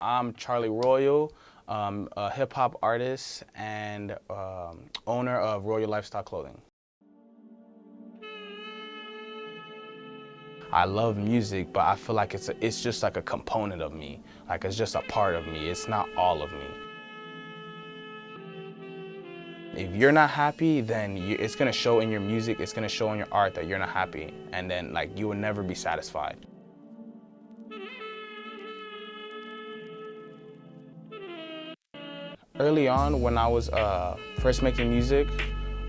I'm Charlie Royal, a hip hop artist and owner of Royal Lifestyle Clothing. I love music, but I feel like it's just like a component of me. Like it's just a part of me. It's not all of me. If you're not happy, then it's gonna show in your music. It's gonna show in your art that you're not happy, and then like you will never be satisfied. Early on, when I was first making music,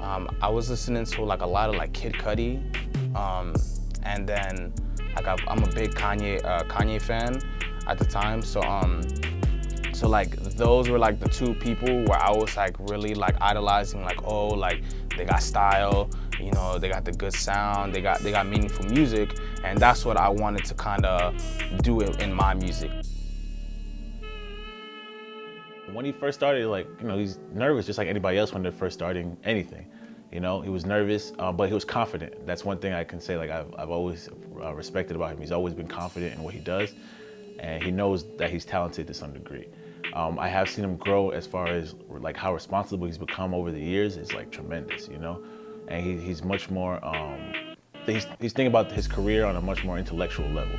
I was listening to like a lot of like Kid Cudi, and then like I'm a big Kanye fan at the time. So like those were like the two people where I was like really like idolizing. Like, oh, like they got style, you know, they got the good sound, they got meaningful music, and that's what I wanted to kind of do in my music. When he first started, like, you know, he's nervous just like anybody else when they're first starting anything. You know, he was nervous, but he was confident. That's one thing I can say, like, I've always respected about him. He's always been confident in what he does, and he knows that he's talented to some degree. I have seen him grow as far as like how responsible he's become over the years. It's like tremendous, you know? And he's much more, he's thinking about his career on a much more intellectual level.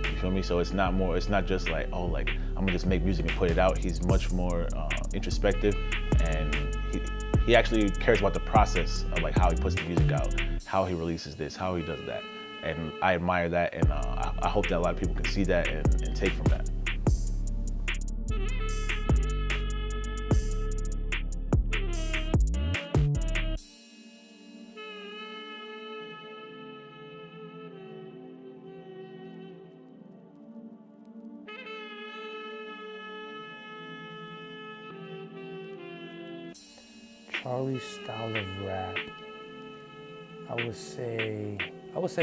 You feel me? So it's not just like, oh, like I'm gonna just make music and put it out. He's much more introspective, and he actually cares about the process of like how he puts the music out, how he releases this, how he does that. And I admire that, and I hope that a lot of people can see that and take from that. Charlie's style of rap, I would say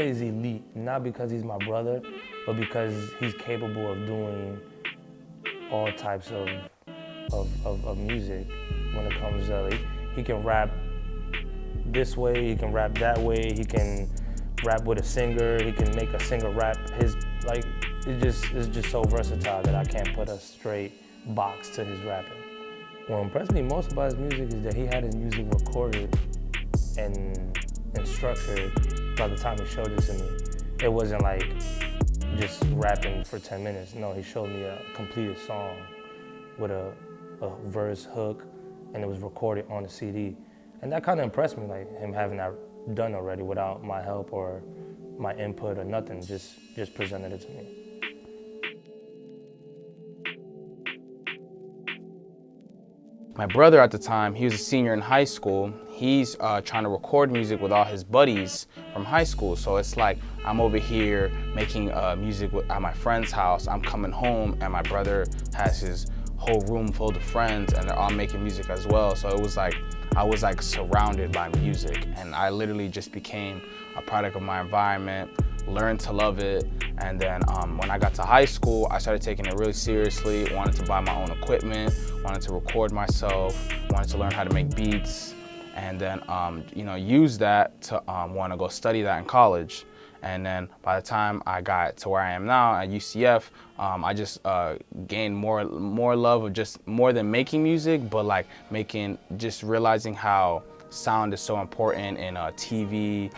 he's elite, not because he's my brother, but because he's capable of doing all types of music when it comes to, he can rap this way, he can rap that way, he can rap with a singer, he can make a singer rap his, like, it's just so versatile that I can't put a straight box to his rapping. What impressed me most about his music is that he had his music recorded and structured by the time he showed it to me. It wasn't like just rapping for 10 minutes. No, he showed me a completed song with a verse, hook, and it was recorded on the CD. And that kind of impressed me, like him having that done already without my help or my input or nothing, just presented it to me. My brother at the time, he was a senior in high school. He's trying to record music with all his buddies from high school. So it's like I'm over here making music at my friend's house. I'm coming home and my brother has his whole room full of friends and they're all making music as well. So it was like I was like surrounded by music, and I literally just became a product of my environment, learned to love it. And then when I got to high school, I started taking it really seriously, wanted to buy my own equipment, wanted to record myself, wanted to learn how to make beats, and then you know, use that to want to go study that in college. And then by the time I got to where I am now at UCF, I just gained more love of just more than making music, but like just realizing how sound is so important in TV,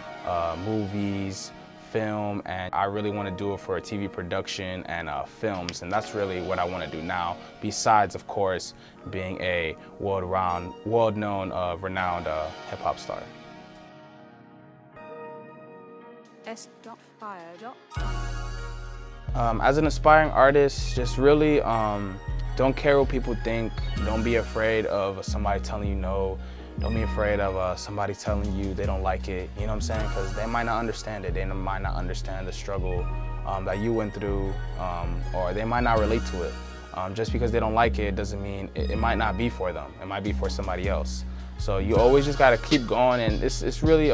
movies, film, and I really want to do it for a TV production and films, and that's really what I want to do now, besides of course being a world-known, renowned hip-hop star. As an aspiring artist, just really don't care what people think. Don't be afraid of somebody telling you no. Don't be afraid of somebody telling you they don't like it, you know what I'm saying? Because they might not understand it. They might not understand the struggle that you went through, or they might not relate to it. Just because they don't like it doesn't mean it might not be for them. It might be for somebody else. So you always just gotta keep going, and it's really,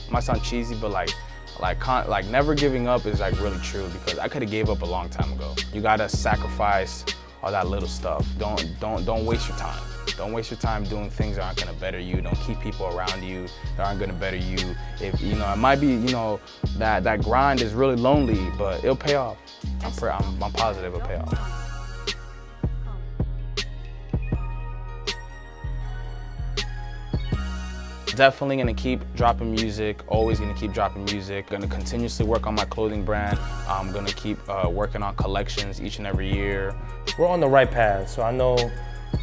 might sound cheesy, but like never giving up is like really true, because I could have gave up a long time ago. You gotta sacrifice all that little stuff. Don't waste your time. Don't waste your time doing things that aren't gonna better you. Don't keep people around you that aren't gonna better you. If you know, it might be, you know, that grind is really lonely, but it'll pay off. I'm positive it'll pay off. Definitely gonna keep dropping music, always gonna keep dropping music. Gonna continuously work on my clothing brand. I'm gonna keep working on collections each and every year. We're on the right path, so I know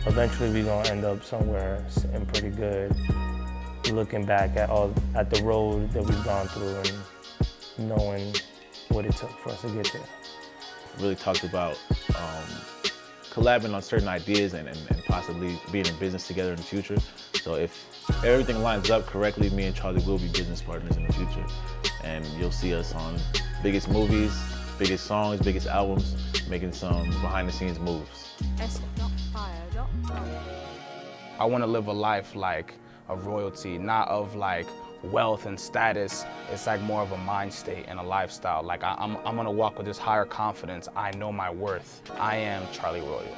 eventually we're gonna end up somewhere sitting pretty good, looking back at the road that we've gone through and knowing what it took for us to get there. Really talked about collabing on certain ideas and possibly being in business together in the future. So if everything lines up correctly, me and Charlie will be business partners in the future. And you'll see us on biggest movies, biggest songs, biggest albums, making some behind the scenes moves. I want to live a life like of royalty, not of like wealth and status. It's like more of a mind state and a lifestyle. Like I'm gonna walk with this higher confidence. I know my worth. I am Charlie Royal.